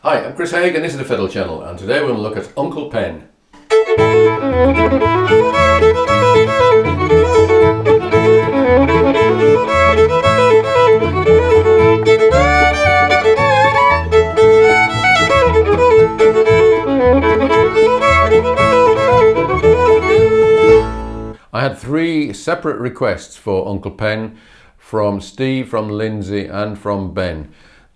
Hi, I'm Chris Haigh and this is the Fiddle Channel, and today we're going to look at Uncle Pen. I had 3 separate requests for Uncle Pen from Steve, from Lindsay and from Ben.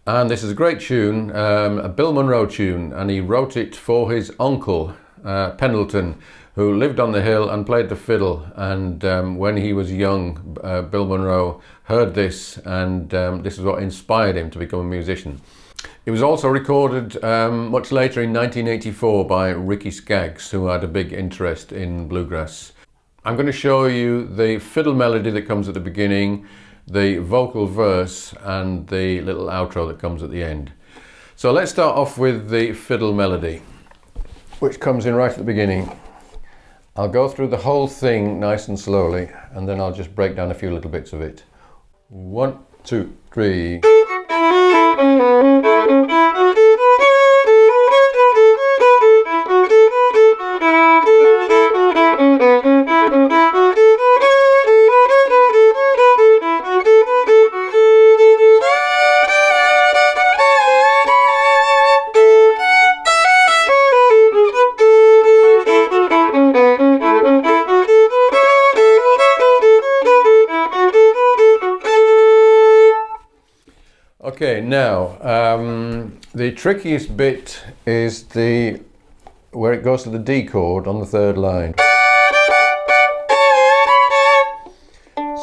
And this is a great tune, a Bill Monroe tune, and he wrote it for his uncle, Pendleton, who lived on the hill and played the fiddle. And when he was young, Bill Monroe heard this, and this is what inspired him to become a musician. It was also recorded much later in 1984 by Ricky Skaggs, who had a big interest in bluegrass. I'm going to show you the fiddle melody that comes at the beginning, the vocal verse and the little outro that comes at the end. So let's start off with the fiddle melody, which comes in right at the beginning. I'll go through the whole thing nice and slowly, and then I'll just break down a few little bits of it. 1, 2, 3. Okay, now the trickiest bit is where it goes to the D chord on the 3rd line.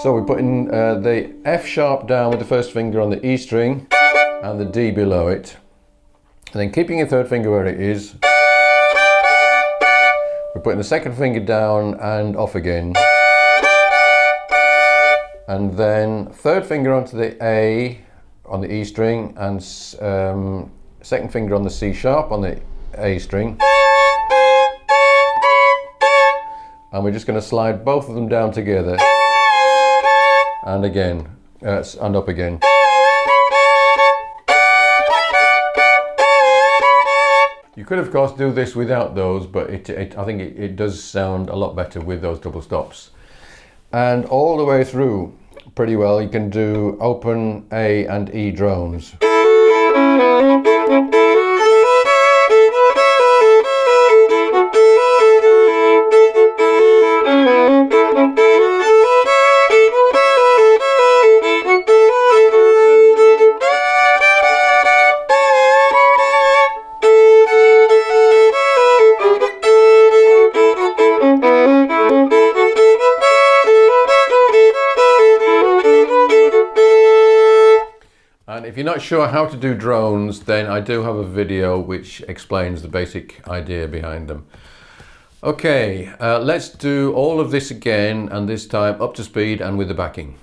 So we're putting the F sharp down with the 1st finger on the E string and the D below it, and then keeping your 3rd finger where it is, we're putting the 2nd finger down and off again, and then 3rd finger onto the A on the E string and 2nd finger on the C sharp on the A string, and we're just going to slide both of them down together and again and up again. You could of course do this without those, but I think it does sound a lot better with those double stops. And all the way through pretty well you can do open A and E drones. And if you're not sure how to do drones, then I do have a video which explains the basic idea behind them. Okay, let's do all of this again, and this time up to speed and with the backing.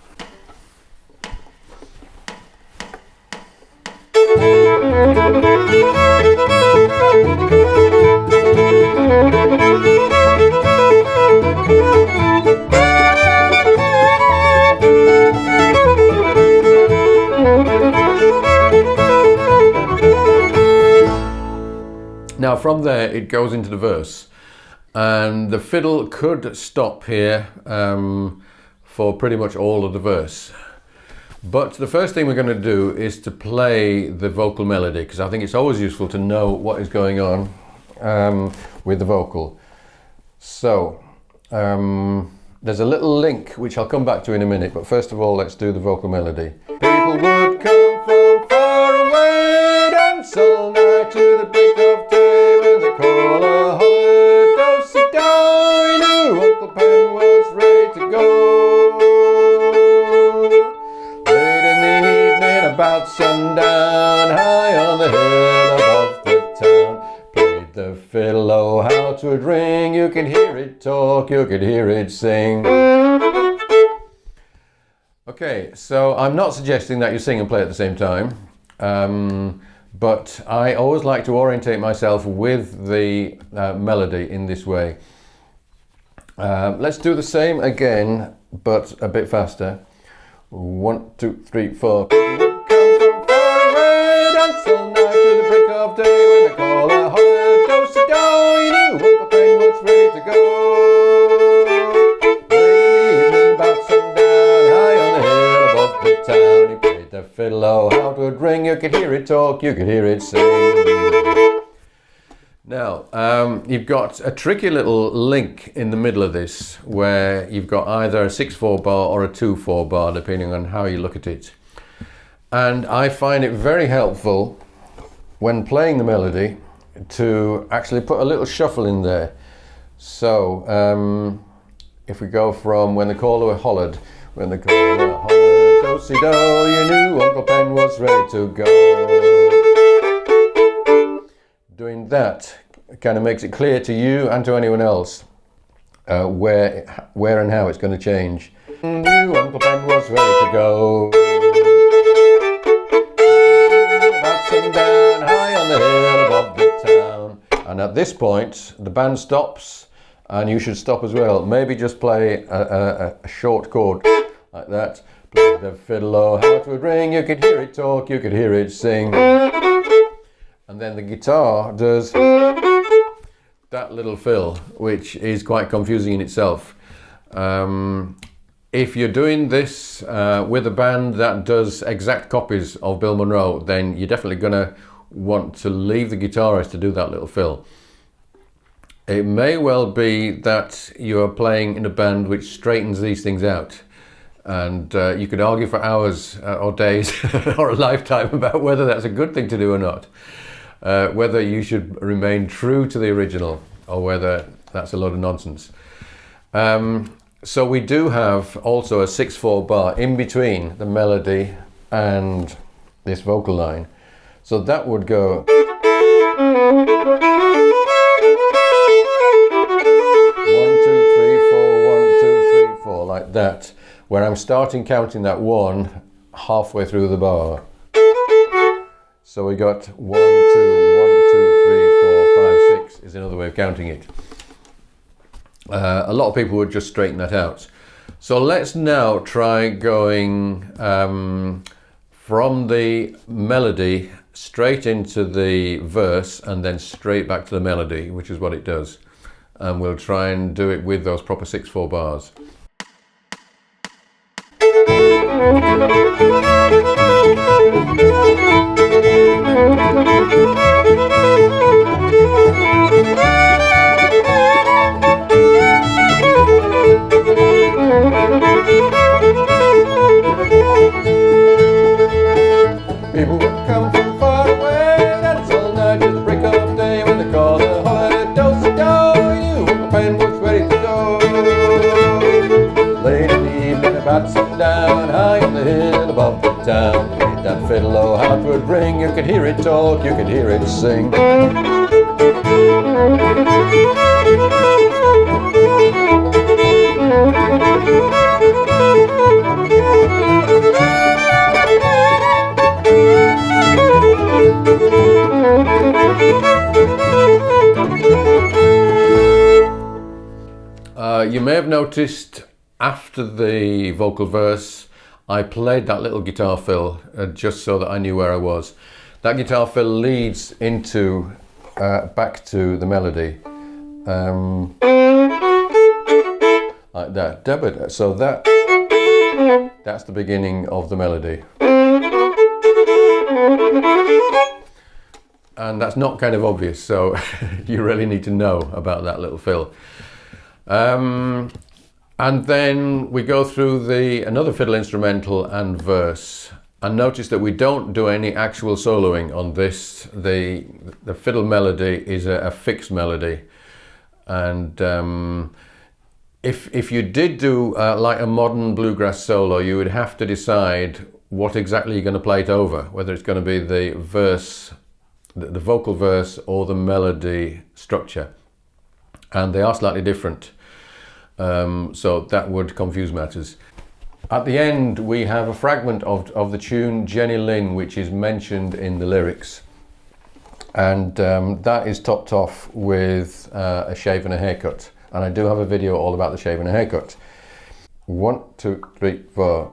Now from there it goes into the verse, and the fiddle could stop here for pretty much all of the verse. But the first thing we're going to do is to play the vocal melody, because I think it's always useful to know what is going on with the vocal. So there's a little link which I'll come back to in a minute, but first of all let's do the vocal melody. People would come from far away, dance all night to the break of day, when they call a holler, do sit down, you knew Uncle Pen was ready to go. Late in the evening about sundown, high on the hill above the town, played the fiddle, oh how 'twould ring, you could hear it talk, you could hear it sing. Okay, so I'm not suggesting that you sing and play at the same time, but I always like to orientate myself with the melody in this way. Let's do the same again, but a bit faster. 1, 2, 3, 4. People would come from far away, dance all night to the break of of day when they call a holler, do-si-do, you knew Uncle Ben was ready to go. Late in the evening about sundown, high on the hill above the town, he played the fiddle, oh how it would ring, you could hear it talk, you could hear it sing. Now, you've got a tricky little link in the middle of this where you've got either a 6/4 bar or a 2/4 bar, depending on how you look at it. And I find it very helpful when playing the melody to actually put a little shuffle in there. So, if we go from when the caller hollered, when the caller hollered, do-si-do, you knew Uncle Ben was ready to go. Doing that kind of makes it clear to you and to anyone else where and how it's going to change. Knew Uncle Ben was ready to go. About sundown, high on the hill above the town. And at this point, the band stops, and you should stop as well. Maybe just play a short chord like that. Play the fiddle, oh how it would ring. You could hear it talk, you could hear it sing. And then the guitar does that little fill, which is quite confusing in itself. If you're doing this with a band that does exact copies of Bill Monroe, then you're definitely going to want to leave the guitarist to do that little fill. It may well be that you're playing in a band which straightens these things out. And you could argue for hours or days or a lifetime about whether that's a good thing to do or not. Whether you should remain true to the original or whether that's a load of nonsense. So we do have also a 6/4 bar in between the melody and this vocal line. So that would go 1, 2, 3, 4, 1, 2, 3, 4, like that, where I'm starting counting that 1 halfway through the bar. So we got 1, 2, 1, 2, 3, 4, 5, 6 is another way of counting it. A lot of people would just straighten that out. So let's now try going from the melody straight into the verse and then straight back to the melody, which is what it does. And we'll try and do it with those proper 6/4 bars. People would come from far away, dance all night to the break of day. When they call the holler, do-si-do, you knew Uncle Ben was ready to go. Late in the evening about sundown, high on the hill above the town, played that fiddle, oh how it would ring. You could hear it talk, you could hear it sing. You may have noticed after the vocal verse I played that little guitar fill just so that I knew where I was. That guitar fill leads into back to the melody like that. So that's the beginning of the melody. And that's not kind of obvious, so you really need to know about that little fill. And then we go through another fiddle instrumental and verse, and notice that we don't do any actual soloing on this. The fiddle melody is a fixed melody, and if you did do like a modern bluegrass solo, you would have to decide what exactly you're going to play it over, whether it's going to be the verse, the vocal verse, or the melody structure, and they are slightly different. So that would confuse matters. At the end we have a fragment of the tune Jenny Lynn, which is mentioned in the lyrics, and that is topped off with a shave and a haircut, and I do have a video all about the shave and a haircut. 1, 2, 3, 4.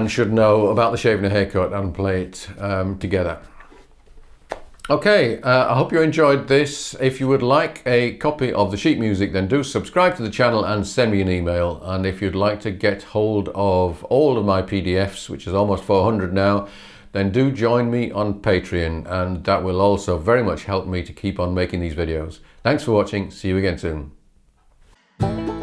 and should know about the shaving a haircut and play it together. Okay, I hope you enjoyed this. If you would like a copy of the sheet music, then do subscribe to the channel and send me an email. And if you'd like to get hold of all of my PDFs, which is almost 400 now, then do join me on Patreon, and that will also very much help me to keep on making these videos. Thanks for watching. See you again soon.